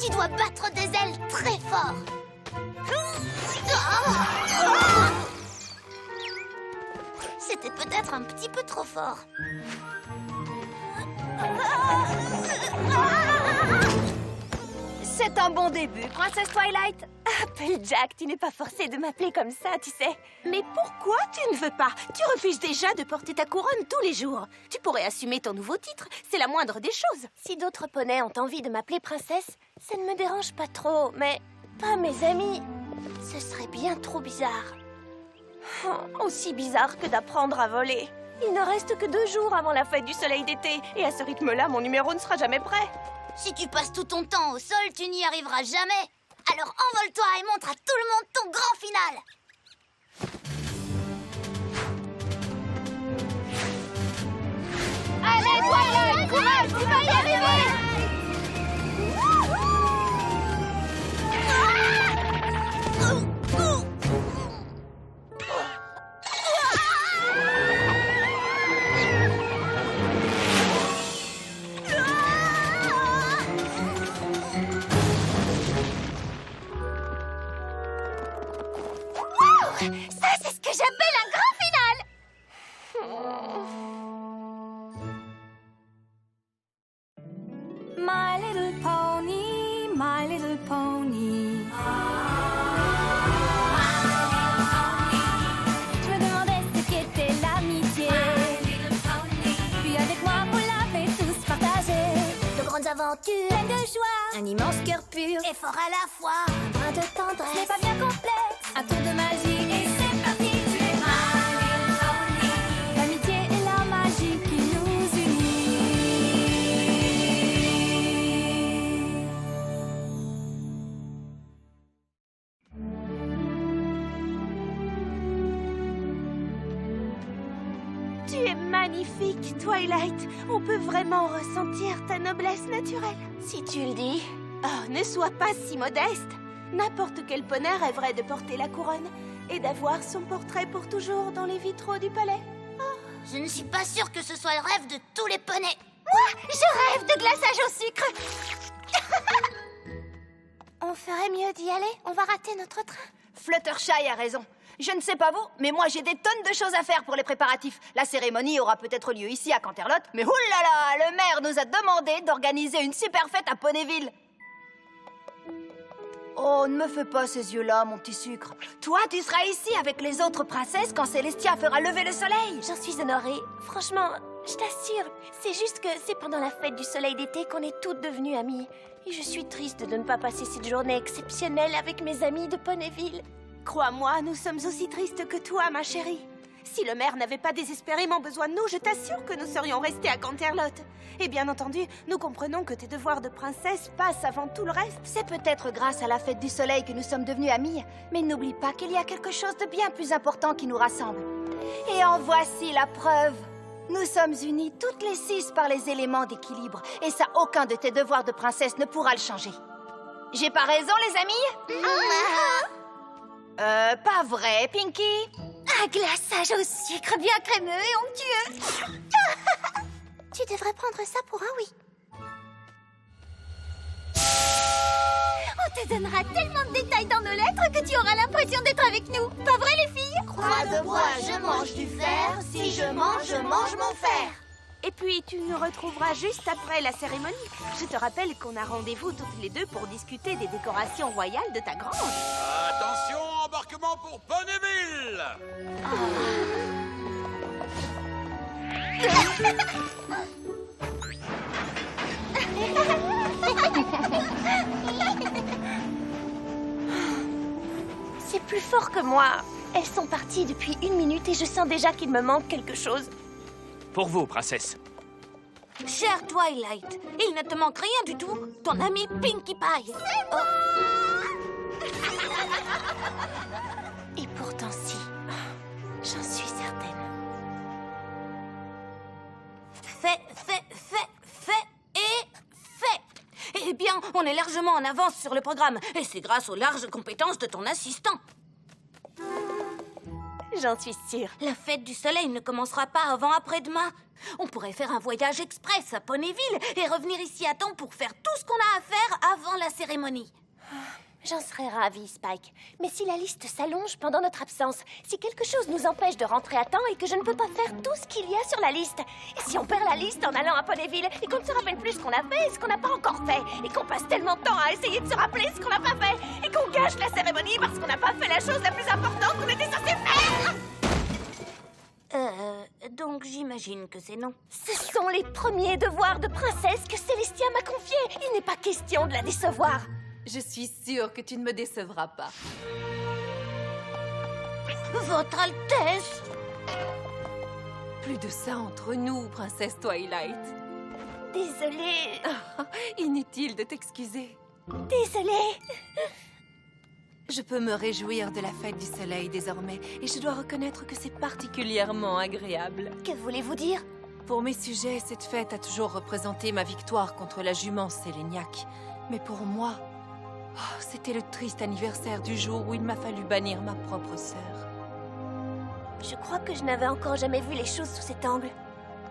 Tu dois battre des ailes très fort. C'était peut-être un petit peu trop fort. C'est un bon début, princesse Twilight. Applejack, tu n'es pas forcée de m'appeler comme ça, tu sais. Mais pourquoi tu ne veux pas? Tu refuses déjà de porter ta couronne tous les jours. Tu pourrais assumer ton nouveau titre, c'est la moindre des choses. Si d'autres poneys ont envie de m'appeler princesse, ça ne me dérange pas trop, mais pas mes amis. Ce serait bien trop bizarre. Aussi bizarre que d'apprendre à voler. Il ne reste que 2 jours avant la fête du soleil d'été, et à ce rythme-là, mon numéro ne sera jamais prêt. Si tu passes tout ton temps au sol, tu n'y arriveras jamais. Alors envole-toi et montre à tout le monde ton grand final. Allez, Twilight, courage, tu vas y arriver! Ça, c'est ce que j'appelle un grand final. My little pony, my little pony. Je me demandais ce qu'était l'amitié. Puis avec moi, vous l'avez tous partagé. De grandes aventures, Pleine de joie, un immense cœur pur et fort à la fois. Un brin de ce n'est tendresse. pas bien complexe. Un tour de magie et c'est parti. Tu es my little pony. L'amitié est la magie qui nous unit. Tu es magnifique, Twilight. On peut vraiment ressentir ta noblesse naturelle. Si tu le dis. Oh, ne sois pas si modeste. N'importe quel poney rêverait de porter la couronne et d'avoir son portrait pour toujours dans les vitraux du palais. Je ne suis pas sûre que ce soit le rêve de tous les poneys. Moi, je rêve de glaçage au sucre. On ferait mieux d'y aller. On va rater notre train. Fluttershy a raison. Je ne sais pas vous, mais moi j'ai des tonnes de choses à faire pour les préparatifs. La cérémonie aura peut-être lieu ici à Canterlot, mais oulala, le maire nous a demandé d'organiser une super fête à Ponyville. Oh, ne me fais pas ces yeux-là, mon petit sucre. Toi, tu seras ici avec les autres princesses quand Célestia fera lever le soleil. J'en suis honorée. Franchement, je t'assure. C'est juste que c'est pendant la fête du soleil d'été qu'on est toutes devenues amies. Et je suis triste de ne pas passer cette journée exceptionnelle avec mes amis de Ponyville. Crois-moi, nous sommes aussi tristes que toi, ma chérie. Si le maire n'avait pas désespérément besoin de nous, je t'assure que nous serions restés à Canterlot. Et bien entendu, nous comprenons que tes devoirs de princesse passent avant tout le reste. C'est peut-être grâce à la fête du soleil que nous sommes devenues amies, mais n'oublie pas qu'il y a quelque chose de bien plus important qui nous rassemble. Et en voici la preuve. Nous sommes unies toutes les 6 par les éléments d'équilibre, et ça, aucun de tes devoirs de princesse ne pourra le changer. J'ai pas raison, les amis? Pas vrai, Pinky? Un glaçage au sucre bien crémeux et onctueux. Tu devrais prendre ça pour un oui. On te donnera tellement de détails dans nos lettres que tu auras l'impression d'être avec nous. Pas vrai, les filles? Croix de bois, je mange du fer. Si je mange mon fer. Et puis, tu nous retrouveras juste après la cérémonie. Je te rappelle qu'on a rendez-vous toutes les deux pour discuter des décorations royales de ta grange. Attention, embarquement pour Ponyville! C'est plus fort que moi. Elles sont parties depuis 1 minute et je sens déjà qu'il me manque quelque chose. Pour vous, princesse. Chère Twilight, il ne te manque rien du tout. Ton ami Pinkie Pie. Et pourtant si. J'en suis certaine. Fait. Eh bien, on est largement en avance sur le programme. Et c'est grâce aux larges compétences de ton assistant. J'en suis sûre. La fête du soleil ne commencera pas avant après-demain. On pourrait faire un voyage express à Ponyville et revenir ici à temps pour faire tout ce qu'on a à faire avant la cérémonie. J'en serais ravie, Spike. Mais si la liste s'allonge pendant notre absence, si quelque chose nous empêche de rentrer à temps et que je ne peux pas faire tout ce qu'il y a sur la liste, et si on perd la liste en allant à Ponyville et qu'on ne se rappelle plus ce qu'on a fait et ce qu'on n'a pas encore fait, et qu'on passe tellement de temps à essayer de se rappeler ce qu'on n'a pas fait, et qu'on gâche la cérémonie parce qu'on n'a pas fait la chose la plus importante qu'on était censé faire! Donc j'imagine que c'est non. Ce sont les premiers devoirs de princesse que Célestia m'a confiés. Il n'est pas question de la décevoir. Je suis sûre que tu ne me décevras pas. Votre Altesse! Plus de ça entre nous, princesse Twilight. Désolée. Inutile de t'excuser. Désolée. Je peux me réjouir de la fête du soleil désormais, et je dois reconnaître que c'est particulièrement agréable. Que voulez-vous dire? Pour mes sujets, cette fête a toujours représenté ma victoire contre la jument Séléniaque. Mais pour moi, c'était le triste anniversaire du jour où il m'a fallu bannir ma propre sœur. Je crois que je n'avais encore jamais vu les choses sous cet angle.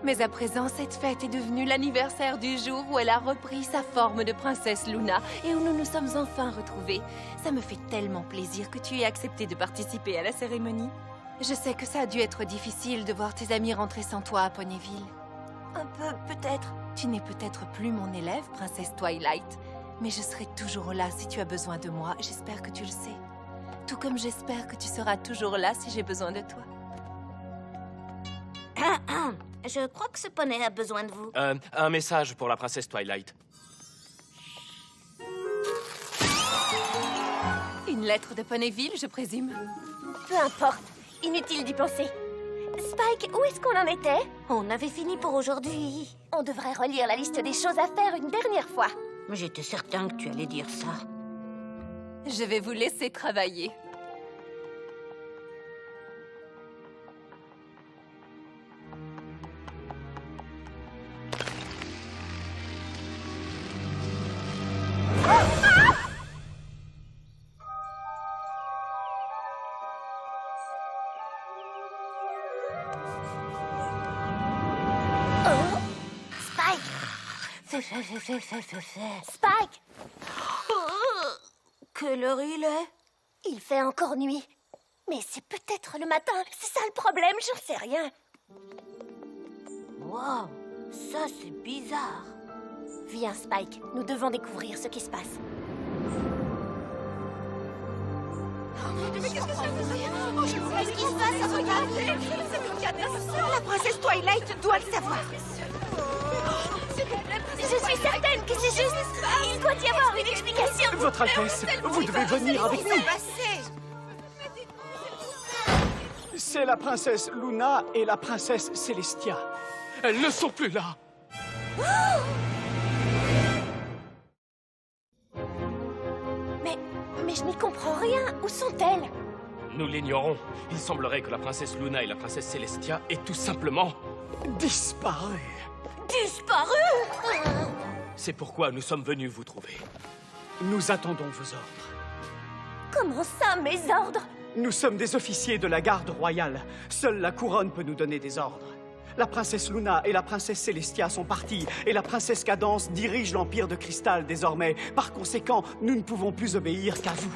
Mais à présent, cette fête est devenue l'anniversaire du jour où elle a repris sa forme de princesse Luna et où nous nous sommes enfin retrouvés. Ça me fait tellement plaisir que tu aies accepté de participer à la cérémonie. Je sais que ça a dû être difficile de voir tes amis rentrer sans toi à Ponyville. Un peu, peut-être. Tu n'es peut-être plus mon élève, princesse Twilight, mais je serai toujours là si tu as besoin de moi. J'espère que tu le sais. Tout comme j'espère que tu seras toujours là si j'ai besoin de toi. Je crois que ce poney a besoin de vous. Un message pour la princesse Twilight. Une lettre de Ponyville, je présume. Peu importe. Inutile d'y penser. Spike, où est-ce qu'on en était? On avait fini pour aujourd'hui. On devrait relire la liste des choses à faire une dernière fois. J'étais certain que tu allais dire ça. Je vais vous laisser travailler. Spike! Quelle heure il est? Il fait encore nuit. Mais c'est peut-être le matin. C'est ça le problème, j'en sais rien. Wow, ça c'est bizarre. Viens, Spike. Nous devons découvrir ce qui se passe. Qu'est-ce qui se passe? Regardez! La princesse Twilight doit le savoir. Je suis certaine que c'est juste... Il doit y avoir une explication. Votre Altesse, vous devez venir avec nous. C'est la princesse Luna et la princesse Célestia. Elles ne sont plus là. Mais je n'y comprends rien. Où sont-elles? Nous l'ignorons. Il semblerait que la princesse Luna et la princesse Célestia aient tout simplement Disparu. Disparues? C'est pourquoi nous sommes venus vous trouver. Nous attendons vos ordres. Comment ça, mes ordres? Nous sommes des officiers de la garde royale. Seule la couronne peut nous donner des ordres. La princesse Luna et la princesse Célestia sont parties, et la princesse Cadance dirige l'Empire de Cristal désormais. Par conséquent, nous ne pouvons plus obéir qu'à vous.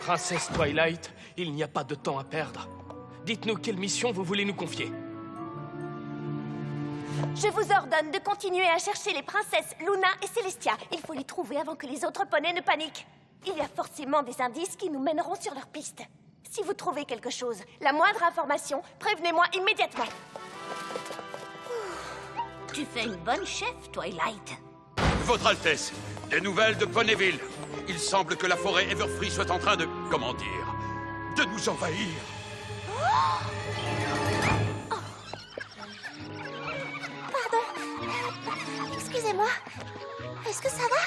Princesse Twilight, il n'y a pas de temps à perdre. Dites-nous quelle mission vous voulez nous confier. Je vous ordonne de continuer à chercher les princesses Luna et Célestia. Il faut les trouver avant que les autres poneys ne paniquent. Il y a forcément des indices qui nous mèneront sur leur piste. Si vous trouvez quelque chose, la moindre information, prévenez-moi immédiatement. Tu fais une bonne chef, Twilight. Votre Altesse, des nouvelles de Ponyville. Il semble que la forêt Everfree soit en train de... comment dire... de nous envahir. Pardon. Excusez-moi. Est-ce que ça va?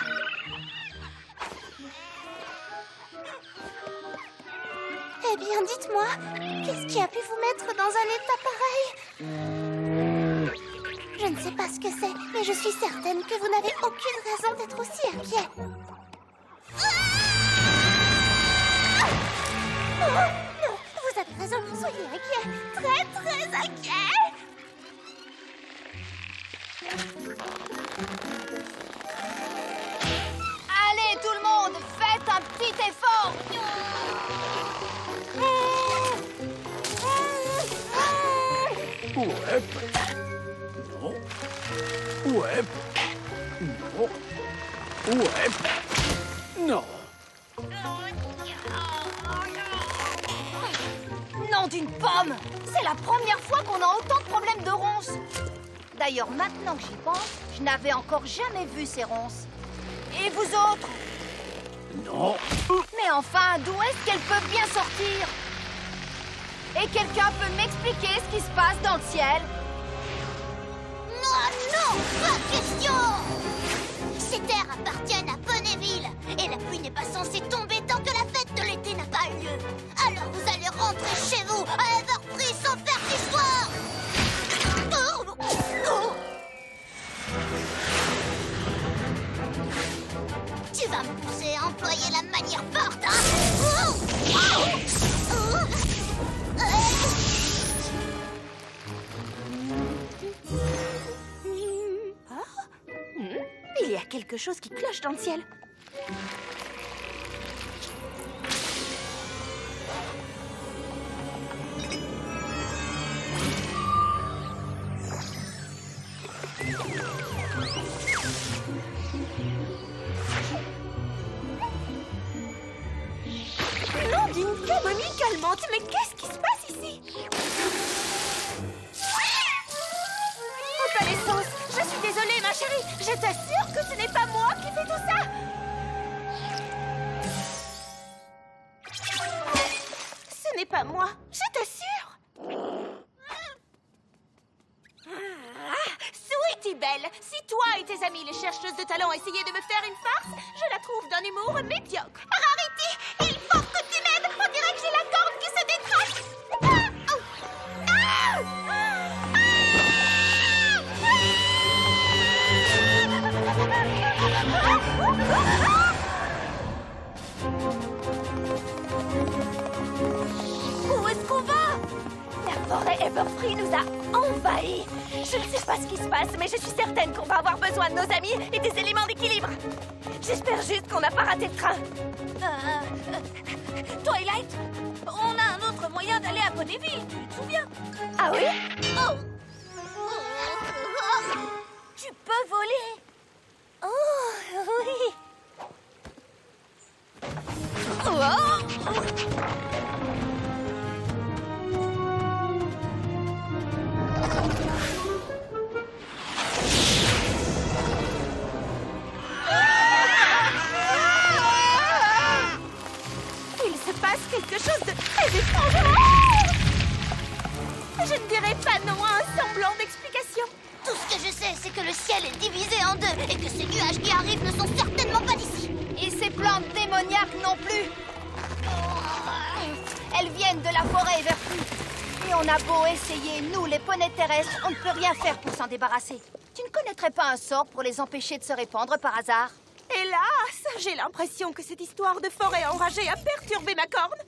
Eh bien, dites-moi, qu'est-ce qui a pu vous mettre dans un état pareil? Je ne sais pas ce que c'est, mais je suis certaine que vous n'avez aucune raison d'être aussi inquiet. Oh, non, vous avez Soyez inquiets, très très inquiets. Allez, tout le monde, faites un petit effort. Ouais. Non. Ouais. Non. Ouais. Non. Nom d'une pomme! C'est la première fois qu'on a autant de problèmes de ronces. D'ailleurs, maintenant que j'y pense, je n'avais encore jamais vu ces ronces. Et vous autres? Non. Mais enfin, d'où est-ce qu'elles peuvent bien sortir? Et quelqu'un peut m'expliquer ce qui se passe dans le ciel? Non, non, pas question! Ces terres appartiennent à Ponyville, et la pluie n'est pas censée tomber tant que la fête de l'été n'a pas lieu. Alors vous allez rentrer chez vous à Everfree sans faire d'histoire! Oh, oh. Tu vas me pousser à employer la manière forte, hein? Oh, oh, oh. Il y a quelque chose qui cloche dans le ciel. Nom d'une camomille calmante, mais qu'est-ce qui se passe ici? Reconnaissance, je suis désolée ma chérie, je t'assure que ce n'est pas moi qui fais tout ça. Ce n'est pas moi, je t'assure. Sweetie Belle, si toi et tes amis les chercheuses de talent essayaient de me faire une farce, je la trouve d'un humour médiocre. Rarity, il faut que tu m'aides, on dirait que j'ai la corde qui se détraque. Où est-ce qu'on va? La forêt Everfree nous a envahis. Je ne sais pas ce qui se passe, mais je suis certaine qu'on va avoir besoin de nos amis et des éléments d'équilibre. J'espère juste qu'on n'a pas raté le train. Twilight, on a un autre moyen d'aller à Ponyville, tu te souviens? Ah oui? Oh. Tu peux voler? Oh, oui. Il se passe quelque chose de très étrange. Je ne dirai pas non à un semblant d'explication. Tout ce que je sais, c'est que le ciel est divisé en deux et que ces nuages qui arrivent ne sont certainement pas d'ici. Et ces plantes démoniaques non plus. Elles viennent de la forêt Everfree. Et on a beau essayer, nous, les poneys terrestres, on ne peut rien faire pour s'en débarrasser. Tu ne connaîtrais pas un sort pour les empêcher de se répandre par hasard? Hélas, j'ai l'impression que cette histoire de forêt enragée a perturbé ma corne.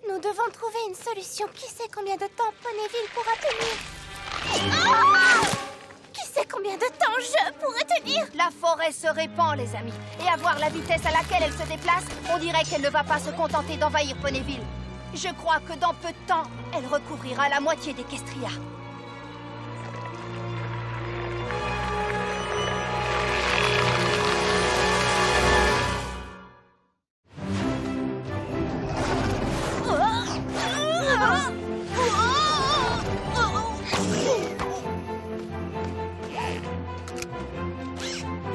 Nous devons trouver une solution. Qui sait combien de temps Ponyville pourra tenir? Qui sait combien de temps je pourrais tenir? La forêt se répand, les amis. Et à voir la vitesse à laquelle elle se déplace, on dirait qu'elle ne va pas se contenter d'envahir Ponyville. Je crois que dans peu de temps, elle recouvrira la moitié d'Equestria.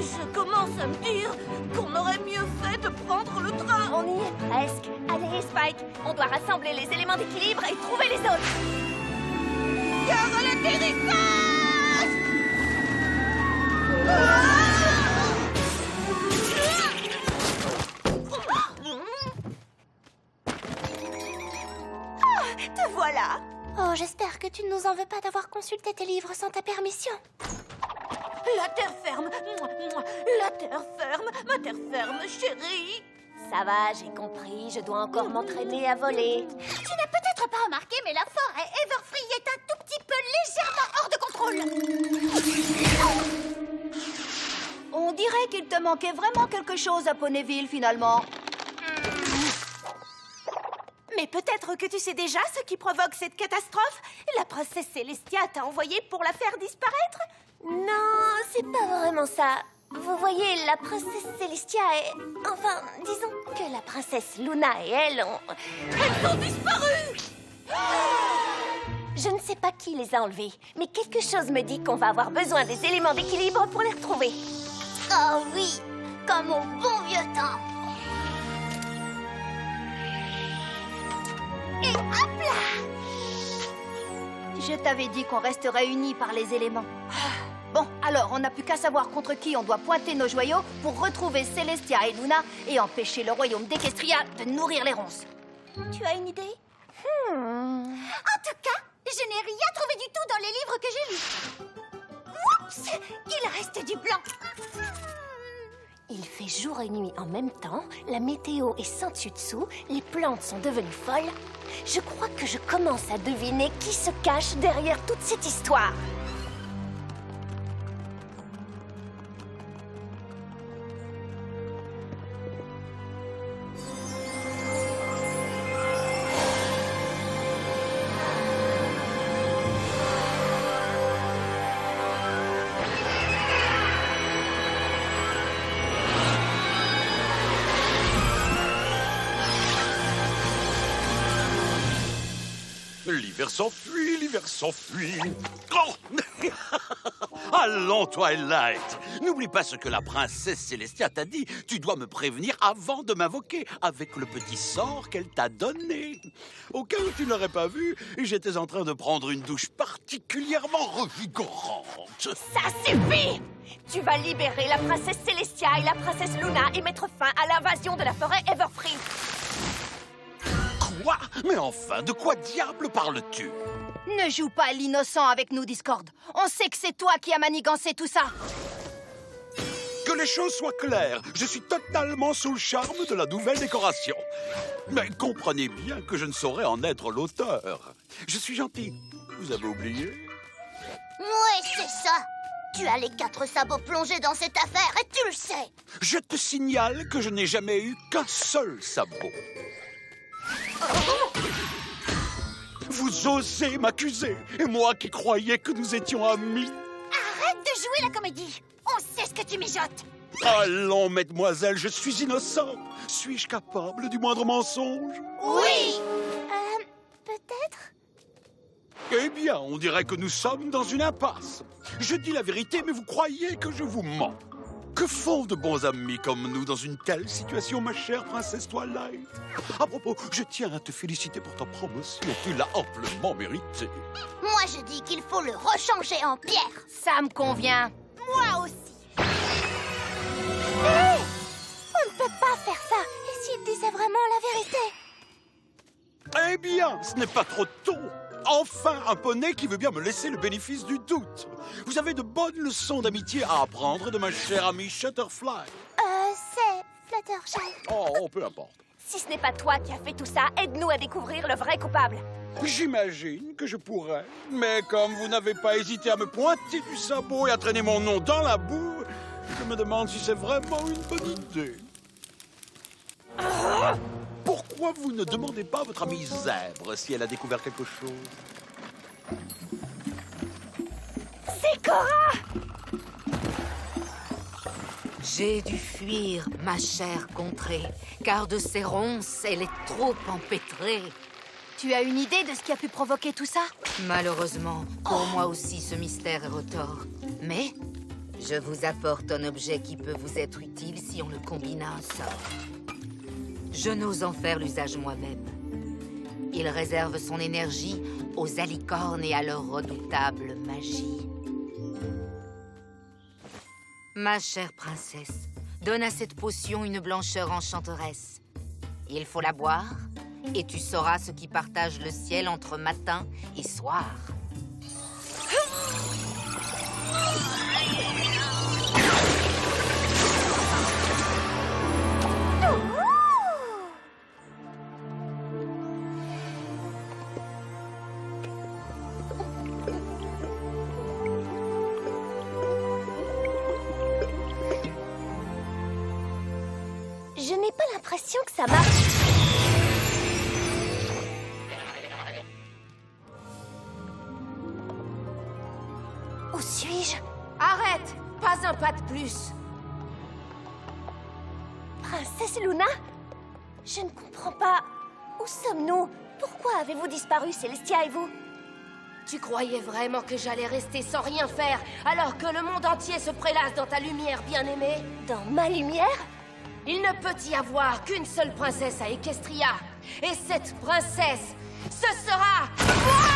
Je commence à me dire qu'on aurait mieux fait de prendre le train. On y est presque. Allez, Spike, on doit rassembler les éléments d'équilibre et trouver les autres. Gare à l'atterrissage! Te voilà. Oh, j'espère que tu ne nous en veux pas d'avoir consulté tes livres sans ta permission. La terre ferme, la terre ferme, ma terre ferme, chérie. Ça va, j'ai compris. Je dois encore m'entraîner à voler. Tu n'as peut-être peut-être pas remarqué, mais la forêt Everfree est un tout petit peu légèrement hors de contrôle. On dirait qu'il te manquait vraiment quelque chose à Ponyville, finalement. Mais peut-être que tu sais déjà ce qui provoque cette catastrophe? La princesse Célestia t'a envoyé pour la faire disparaître? Non, c'est pas vraiment ça. Vous voyez, la princesse Célestia est... Enfin, disons que la princesse Luna et elle ont... Elles ont disparu! Je ne sais pas qui les a enlevées, mais quelque chose me dit qu'on va avoir besoin des éléments d'équilibre pour les retrouver. Oh oui, comme au bon vieux temps. Et hop là! Je t'avais dit qu'on resterait unis par les éléments. Bon, alors, on n'a plus qu'à savoir contre qui on doit pointer nos joyaux pour retrouver Célestia et Luna et empêcher le royaume d'Equestria de nourrir les ronces. Tu as une idée? En tout cas, je n'ai rien trouvé du tout dans les livres que j'ai lus. Oups! Il reste du blanc. Il fait jour et nuit en même temps, la météo est sans dessus-dessous, les plantes sont devenues folles. Je crois que je commence à deviner qui se cache derrière toute cette histoire. L'hiver s'enfuit, l'hiver s'enfuit. Oh Allons, Twilight. N'oublie pas ce que la princesse Célestia t'a dit. Tu dois me prévenir avant de m'invoquer avec le petit sort qu'elle t'a donné. Au cas où tu ne l'aurais pas vu, j'étais en train de prendre une douche particulièrement revigorante. Ça suffit! Tu vas libérer la princesse Célestia et la princesse Luna et mettre fin à l'invasion de la forêt Everfree. Quoi? Mais enfin, de quoi diable parles-tu? Ne joue pas l'innocent avec nous, Discord. On sait que c'est toi qui as manigancé tout ça. Que les choses soient claires, je suis totalement sous le charme de la nouvelle décoration. Mais comprenez bien que je ne saurais en être l'auteur. Je suis gentil. Vous avez oublié? Ouais, c'est ça. Tu as les 4 sabots plongés dans cette affaire et tu le sais. Je te signale que je n'ai jamais eu qu'un seul sabot. Vous osez m'accuser, et moi qui croyais que nous étions amis. Arrête de jouer la comédie. On sait ce que tu mijotes. Allons, mademoiselle, je suis innocent. Suis-je capable du moindre mensonge? Oui. Peut-être? Eh bien, on dirait que nous sommes dans une impasse. Je dis la vérité, mais vous croyez que je vous mens. Que font de bons amis comme nous dans une telle situation, ma chère princesse Twilight? À propos, je tiens à te féliciter pour ta promotion. Tu l'as amplement méritée. Moi, je dis qu'il faut le rechanger en pierre. Ça me convient. Moi aussi. Hé! On ne peut pas faire ça. Et s'il disait vraiment la vérité? Eh bien, ce n'est pas trop tôt. Enfin, un poney qui veut bien me laisser le bénéfice du doute. Vous avez de bonnes leçons d'amitié à apprendre de ma chère amie Shutterfly. C'est Fluttershy. Oh, peu importe. Si ce n'est pas toi qui as fait tout ça, aide-nous à découvrir le vrai coupable. J'imagine que je pourrais, mais comme vous n'avez pas hésité à me pointer du sabot et à traîner mon nom dans la boue, je me demande si c'est vraiment une bonne idée. Pourquoi vous ne demandez pas à votre amie Zèbre si elle a découvert quelque chose? C'est Cora! J'ai dû fuir, ma chère contrée, car de ces ronces, elle est trop empêtrée. Tu as une idée de ce qui a pu provoquer tout ça? Malheureusement, pour moi aussi, ce mystère est retors. Mais je vous apporte un objet qui peut vous être utile si on le combine à un sort. Je n'ose en faire l'usage moi-même. Il réserve son énergie aux alicornes et à leur redoutable magie. Ma chère princesse, donne à cette potion une blancheur enchanteresse. Il faut la boire, et tu sauras ce qui partage le ciel entre matin et soir. l'impression que ça marche. Où suis-je? Arrête! Pas un pas de plus. Princesse Luna? Je ne comprends pas. Où sommes-nous? Pourquoi avez-vous disparu, Célestia et vous? Tu croyais vraiment que j'allais rester sans rien faire alors que le monde entier se prélasse dans ta lumière, bien-aimée? Dans ma lumière? Il ne peut y avoir qu'une seule princesse à Equestria. Et cette princesse, ce sera moi!